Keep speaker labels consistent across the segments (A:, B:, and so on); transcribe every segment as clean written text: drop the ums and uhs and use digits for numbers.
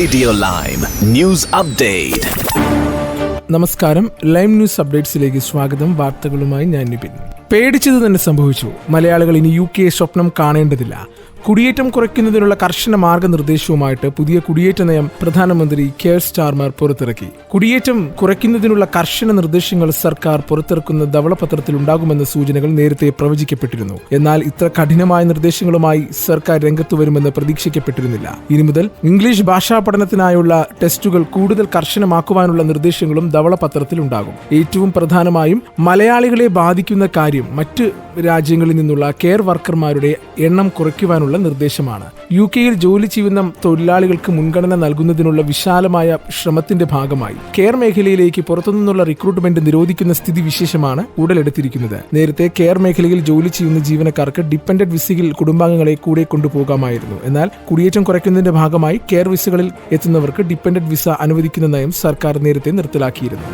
A: Radio lime news update.
B: നമസ്കാരം, lime news അപ്ഡേറ്റ്സിലേക്ക് സ്വാഗതം. വാർത്തകളുമായി ഞാൻ നിപിൻ. പേടിച്ചത് തന്നെ സംഭവിച്ചു. മലയാളികൾ ഇനി UK സ്വപ്നം കാണേണ്ടതില്ല. കുടിയേറ്റം കുറയ്ക്കുന്നതിനുള്ള കർശന മാർഗനിർദ്ദേശവുമായിട്ട് പുതിയ കുടിയേറ്റ നയം പ്രധാനമന്ത്രി കെയർ സ്റ്റാർമർ പുറത്തിറക്കി. കുടിയേറ്റം കുറയ്ക്കുന്നതിനുള്ള കർശന നിർദ്ദേശങ്ങൾ സർക്കാർ പുറത്തിറക്കുന്ന ധവളപത്രത്തിൽ ഉണ്ടാകുമെന്ന സൂചനകൾ നേരത്തെ പ്രവചിക്കപ്പെട്ടിരുന്നു. എന്നാൽ ഇത്ര കഠിനമായ നിർദ്ദേശങ്ങളുമായി സർക്കാർ രംഗത്തു വരുമെന്ന് പ്രതീക്ഷിക്കപ്പെട്ടിരുന്നില്ല. ഇനി മുതൽ ഇംഗ്ലീഷ് ഭാഷാ പഠനത്തിനായുള്ള ടെസ്റ്റുകൾ കൂടുതൽ കർശനമാക്കുവാനുള്ള നിർദ്ദേശങ്ങളും ധവളപത്രത്തിൽ ഉണ്ടാകും. ഏറ്റവും പ്രധാനമായും മലയാളികളെ ബാധിക്കുന്ന കാര്യം മറ്റ് രാജ്യങ്ങളിൽ നിന്നുള്ള കെയർ വർക്കർമാരുടെ എണ്ണം കുറയ്ക്കുവാനുള്ള നിർദ്ദേശമാണ്. UK ജോലി ചെയ്യുന്ന തൊഴിലാളികൾക്ക് മുൻഗണന നൽകുന്നതിനുള്ള വിശാലമായ ശ്രമത്തിന്റെ ഭാഗമായി കെയർ മേഖലയിലേക്ക് പുറത്തുനിന്നുള്ള റിക്രൂട്ട്മെന്റ് നിരോധിക്കുന്ന സ്ഥിതിവിശേഷമാണ് ഉടലെടുത്തിരിക്കുന്നത്. നേരത്തെ കെയർ മേഖലയിൽ ജോലി ചെയ്യുന്ന ജീവനക്കാർക്ക് ഡിപ്പെൻഡന്റ് വിസയിൽ കുടുംബാംഗങ്ങളെ കൂടെ കൊണ്ടുപോകാമായിരുന്നു. എന്നാൽ കുടിയേറ്റം കുറയ്ക്കുന്നതിന്റെ ഭാഗമായി കെയർ വിസകളിൽ എത്തുന്നവർക്ക് ഡിപ്പെൻഡന്റ് വിസ അനുവദിക്കുന്ന നയം സർക്കാർ നേരത്തെ നിർത്തലാക്കിയിരുന്നു.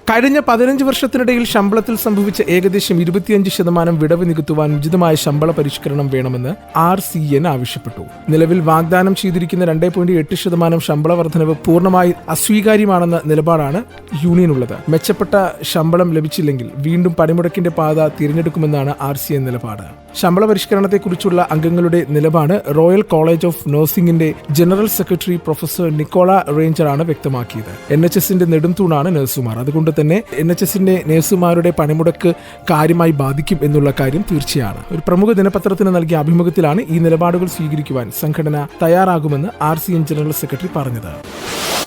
B: കഴിഞ്ഞ 15 വർഷത്തിനിടയിൽ ശമ്പളത്തിൽ സംഭവിച്ച ഏകദേശം 25% വിടവ് നികത്തുവാൻ ഉചിതമായ ശമ്പള പരിഷ്കരണം വേണമെന്ന് RCN ആവശ്യപ്പെട്ടു. നിലവിൽ വാഗ്ദാനം ചെയ്തിരിക്കുന്ന 2.8% ശമ്പള വർധനവ് പൂർണ്ണമായി അസ്വീകാര്യമാണെന്ന നിലപാടാണ് യൂണിയനുള്ളത്. മെച്ചപ്പെട്ട ശമ്പളം ലഭിച്ചില്ലെങ്കിൽ വീണ്ടും പണിമുടക്കിന്റെ പാത തിരഞ്ഞെടുക്കുമെന്നാണ് RCN നിലപാട്. ശമ്പള പരിഷ്കരണത്തെക്കുറിച്ചുള്ള അംഗങ്ങളുടെ നിലപാട് റോയൽ കോളേജ് ഓഫ് നഴ്സിംഗിന്റെ ജനറൽ സെക്രട്ടറി പ്രൊഫസർ നിക്കോള റേഞ്ചറാണ് വ്യക്തമാക്കിയത്. NHSന്റെ നെടുംതൂണാണ് നഴ്സുമാർ. അതുകൊണ്ട് തന്നെ NHSന്റെ നഴ്സുമാരുടെ പണിമുടക്ക് കാര്യമായി ബാധിക്കും എന്നുള്ള കാര്യം തീർച്ചയാണ്. ഒരു പ്രമുഖ ദിനപത്രത്തിന് നൽകിയ അഭിമുഖത്തിലാണ് ഈ നിലപാടുകൾ സ്വീകരിക്കുവാൻ സംഘടന തയ്യാറാകുമെന്ന് RCN ജനറൽ സെക്രട്ടറി പറഞ്ഞത്.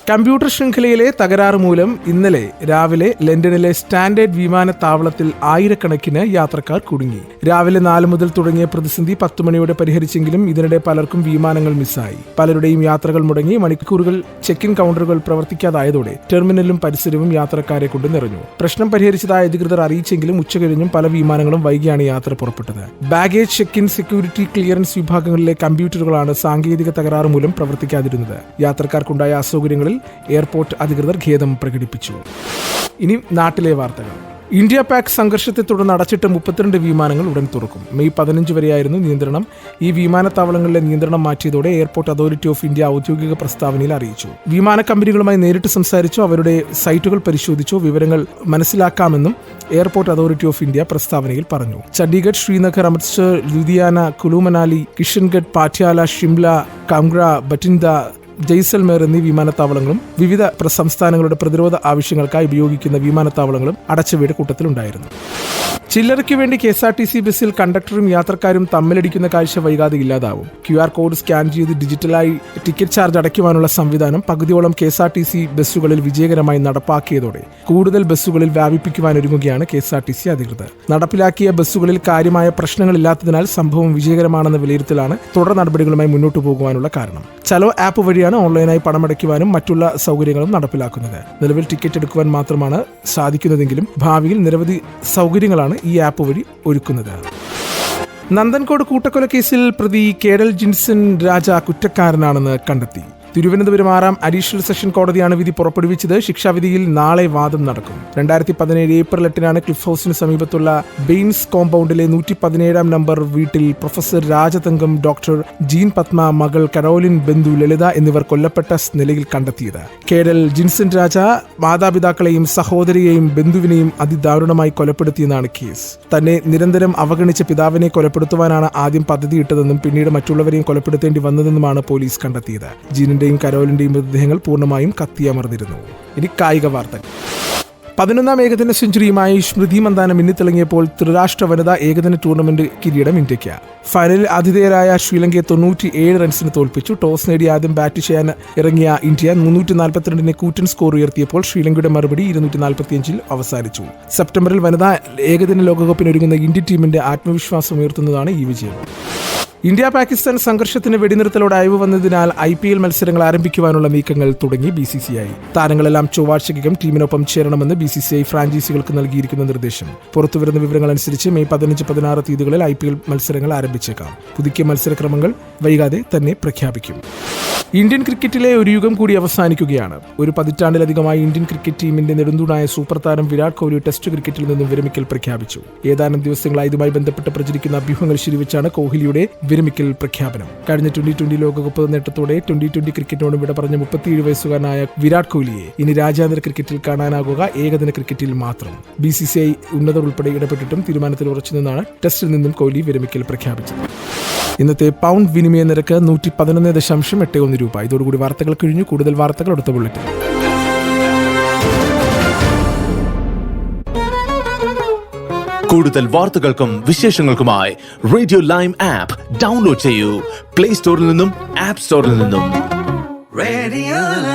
B: കമ്പ്യൂട്ടർ ശൃംഖലയിലെ തകരാറ് മൂലം ഇന്നലെ രാവിലെ ലണ്ടനിലെ സ്റ്റാൻഡേർഡ് വിമാനത്താവളത്തിൽ ആയിരക്കണക്കിന് യാത്രക്കാർ കുടുങ്ങി. രാവിലെ 4 മുതൽ തുടങ്ങിയ പ്രതിസന്ധി 10 മണിയോടെ പരിഹരിച്ചെങ്കിലും ഇതിനിടെ പലർക്കും വിമാനങ്ങൾ മിസ്സായി. പലരുടെയും യാത്രകൾ മുടങ്ങി. മണിക്കൂറുകൾ ചെക്ക് ഇൻ കൗണ്ടറുകൾ പ്രവർത്തിക്കാതായതോടെ ടെർമിനലും പരിസരവും യാത്രക്കാരെ കൊണ്ട് നിറഞ്ഞു. പ്രശ്നം പരിഹരിച്ചതായി അധികൃതർ അറിയിച്ചെങ്കിലും ഉച്ചകഴിഞ്ഞും പല വിമാനങ്ങളും വൈകിയാണ് യാത്ര പുറപ്പെട്ടത്. Baggage check in, security clearance വിഭാഗങ്ങളിലെ കമ്പ്യൂട്ടറുകളാണ് സാങ്കേതിക തകരാറ് മൂലം പ്രവർത്തിക്കാതിരുന്നത്. യാത്രക്കാർക്കുണ്ടായ അസൗകര്യങ്ങളിൽ എയർപോർട്ട് അധികൃതർ ഖേദം പ്രകടിപ്പിച്ചു. ഇനി നാട്ടിലെ വാർത്തകൾ. ഇന്ത്യ പാക് സംഘർഷത്തെ തുടർന്ന് അടച്ചിട്ട 32 വിമാനങ്ങൾ ഉടൻ തുറക്കും. മെയ് 15 വരെയായിരുന്നു നിയന്ത്രണം. ഈ വിമാനത്താവളങ്ങളിലെ നിയന്ത്രണം മാറ്റിയതോടെ എയർപോർട്ട് അതോറിറ്റി ഓഫ് ഇന്ത്യ ഔദ്യോഗിക പ്രസ്താവനയിൽ അറിയിച്ചു. വിമാന കമ്പനികളുമായി നേരിട്ട് സംസാരിച്ചോ അവരുടെ സൈറ്റുകൾ പരിശോധിച്ചോ വിവരങ്ങൾ മനസ്സിലാക്കാമെന്നും എയർപോർട്ട് അതോറിറ്റി ഓഫ് ഇന്ത്യ പ്രസ്താവനയിൽ പറഞ്ഞു. ചണ്ഡീഗഡ്, ശ്രീനഗർ, അമൃത്സർ, ലുധിയാന, കുലു മനാലി, കിഷൻഗഡ്, പാട്യാല, ഷിംല, കാംഗ്ര, ബറ്റിൻഡ, ജയ്സൽമേർ എന്നീ വിമാനത്താവളങ്ങളും വിവിധ സംസ്ഥാനങ്ങളുടെ പ്രതിരോധ ആവശ്യങ്ങൾക്കായി ഉപയോഗിക്കുന്ന വിമാനത്താവളങ്ങളും അടച്ചുവീട് കൂട്ടത്തിലുണ്ടായിരുന്നു. ചില്ലറയ്ക്ക് വേണ്ടി KSRTC ബസ്സിൽ കണ്ടക്ടറും യാത്രക്കാരും തമ്മിലടിക്കുന്ന കാഴ്ച വൈകാതെ ഇല്ലാതാവും. QR കോഡ് സ്കാൻ ചെയ്ത് ഡിജിറ്റലായി ടിക്കറ്റ് ചാർജ് അടയ്ക്കുവാനുള്ള സംവിധാനം പകുതിയോളം KSRTC ബസ്സുകളിൽ വിജയകരമായി നടപ്പാക്കിയതോടെ കൂടുതൽ ബസ്സുകളിൽ വ്യാപിപ്പിക്കുവാനൊരുങ്ങുകയാണ് KSRTC അധികൃതർ. നടപ്പിലാക്കിയ ബസ്സുകളിൽ കാര്യമായ പ്രശ്നങ്ങളില്ലാത്തതിനാൽ സംഭവം വിജയകരമാണെന്ന വിലയിരുത്തലാണ് തുടർ നടപടികളുമായി മുന്നോട്ടു പോകുവാനുള്ള കാരണം. ചലോ ആപ്പ് വഴിയാണ് ഓൺലൈനായി പണമടയ്ക്കുവാനും മറ്റുള്ള സൗകര്യങ്ങളും നടപ്പിലാക്കുന്നത്. നിലവിൽ ടിക്കറ്റ് എടുക്കുവാൻ മാത്രമാണ് സാധിക്കുന്നതെങ്കിലും ഭാവിയിൽ നിരവധി സൗകര്യങ്ങളാണ് ഈ ആപ്പ് വഴി ഒരുക്കുന്നത്. നന്ദൻകോട് കൂട്ടക്കൊലക്കേസിൽ പ്രതി കേഡൽ ജിൻസൺ രാജ കുറ്റക്കാരനാണെന്ന് കണ്ടെത്തി. തിരുവനന്തപുരം 6ാം അഡീഷണൽ സെഷൻ കോടതിയാണ് വിധി പുറപ്പെടുവിച്ചത്. ശിക്ഷാവിധിയിൽ നാളെ വാദം നടക്കും. 2017 ഏപ്രിൽ 8 ക്ലിഫ് ഹൌസിന് സമീപത്തുള്ള ബെയിൻസ് കോമ്പൗണ്ടിലെ 117 നമ്പർ വീട്ടിൽ പ്രൊഫസർ രാജതങ്കം, ഡോക്ടർ ജീൻ പത്മ, മകൾ കരോലിൻ, ബന്ധു ലളിത എന്നിവർ കൊല്ലപ്പെട്ട നിലയിൽ കണ്ടെത്തിയത്. കേഡൽ ജിൻസൺ രാജ മാതാപിതാക്കളെയും സഹോദരിയെയും ബന്ധുവിനെയും അതിദാരുണമായി കൊലപ്പെടുത്തിയെന്നാണ് കേസ്. തന്നെ നിരന്തരം അവഗണിച്ച പിതാവിനെ കൊലപ്പെടുത്തുവാനാണ് ആദ്യം പദ്ധതിയിട്ടതെന്നും പിന്നീട് മറ്റുള്ളവരെയും കൊലപ്പെടുത്തേണ്ടി വന്നതെന്നുമാണ് പോലീസ് കണ്ടെത്തിയത്. ജീനിന്റെയും കരോലിന്റെയും മൃതദേഹങ്ങൾ പൂർണ്ണമായും കത്തിയമർന്നിരുന്നു. ഇനി കായിക വാർത്തകൾ. 11ാം ഏകദിന സെഞ്ചുറിയുമായി സ്മൃതി മന്ദാന മിന്നിത്തിളങ്ങിയപ്പോൾ ത്രിരാഷ്ട്ര വനിതാ ഏകദിന ടൂർണമെന്റ് കിരീടം ഇന്ത്യയ്ക്ക്. ഫൈനലിൽ ആതിഥേയരായ ശ്രീലങ്കയെ 97 റൺസിന് തോൽപ്പിച്ചു. ടോസ് നേടി ആദ്യം ബാറ്റ് ചെയ്യാൻ ഇറങ്ങിയ ഇന്ത്യ 342 കൂറ്റൻ സ്കോർ ഉയർത്തിയപ്പോൾ ശ്രീലങ്കയുടെ മറുപടി 245 അവസാനിച്ചു. സെപ്റ്റംബറിൽ വനിതാ ഏകദിന ലോകകപ്പിനൊരുങ്ങുന്ന ഇന്ത്യൻ ടീമിന്റെ ആത്മവിശ്വാസം ഉയർത്തുന്നതാണ് ഈ വിജയം. ഇന്ത്യ പാകിസ്ഥാൻ സംഘർഷത്തിന് വെടിനിർത്തലോടെ അയവ് വന്നതിനാൽ IPL മത്സരങ്ങൾ ആരംഭിക്കുവാനുള്ള നീക്കങ്ങൾ തുടങ്ങി BCCI. താരങ്ങളെല്ലാം ചൊവ്വാഴ്ചയ്ക്കകം ടീമിനൊപ്പം ചേരണമെന്ന് BCCI ഫ്രാഞ്ചൈസികൾക്ക് നൽകിയിരിക്കുന്ന നിർദ്ദേശം. പുറത്തുവരുന്ന വിവരങ്ങൾ അനുസരിച്ച് മെയ് 15-16 തീയതികളിൽ IPL മത്സരങ്ങൾ ആരംഭിച്ചേക്കാം. പുതുക്കിയ മത്സരക്രമങ്ങൾ വൈകാതെ തന്നെ പ്രഖ്യാപിക്കും. ഇന്ത്യൻ ക്രിക്കറ്റിലെ ഒരു യുഗം കൂടി അവസാനിക്കുകയാണ്. ഒരു പതിറ്റാണ്ടിലധികമായി ഇന്ത്യൻ ക്രിക്കറ്റ് ടീമിന്റെ നെടുന്തൂണായ സൂപ്പർ താരം വിരാട് കോഹ്ലി ടെസ്റ്റ് ക്രിക്കറ്റിൽ നിന്നും വിരമിക്കൽ പ്രഖ്യാപിച്ചു. ഏതാനും ദിവസങ്ങളായി ഇതുമായി ബന്ധപ്പെട്ട് പ്രചരിക്കുന്ന അഭ്യൂഹങ്ങൾ ശരിവെച്ചാണ് കോഹ്ലിയുടെ വിരമിക്കൽ പ്രഖ്യാപനം. കഴിഞ്ഞ 2020 ലോകകപ്പ് നേട്ടത്തോടെ 2020 ക്രിക്കറ്റിനോട് വിട പറഞ്ഞ 37 വയസ്സുകാരനായ വിരാട് കോഹ്ലിയെ ഇനി രാജ്യാന്തര ക്രിക്കറ്റിൽ കാണാനാകുക ഏകദിന ക്രിക്കറ്റിൽ മാത്രം. BCCI ഉന്നതർ ഉൾപ്പെടെ ഇടപെട്ടിട്ടും തീരുമാനത്തിൽ ഉറച്ചുനിന്നാണ് ടെസ്റ്റിൽ നിന്നും കോഹ്ലി വിരമിക്കൽ പ്രഖ്യാപിച്ചത്. ഇന്നത്തെ പൗണ്ട് വിനിമയ നിരക്ക് 111.81 രൂപ. ഇതോടുകൂടി വാർത്തകൾ കഴിഞ്ഞു. കൂടുതൽ വാർത്തകൾ അടുത്ത ബുള്ളറ്റിൻ.
A: കൂടുതൽ വാർത്തകൾക്കും വിശേഷങ്ങൾക്കുമായി റേഡിയോ ലൈം ആപ്പ് ഡൗൺലോഡ് ചെയ്യൂ. പ്ലേ സ്റ്റോറിൽ നിന്നും ആപ്പ് സ്റ്റോറിൽ നിന്നും.
C: Radio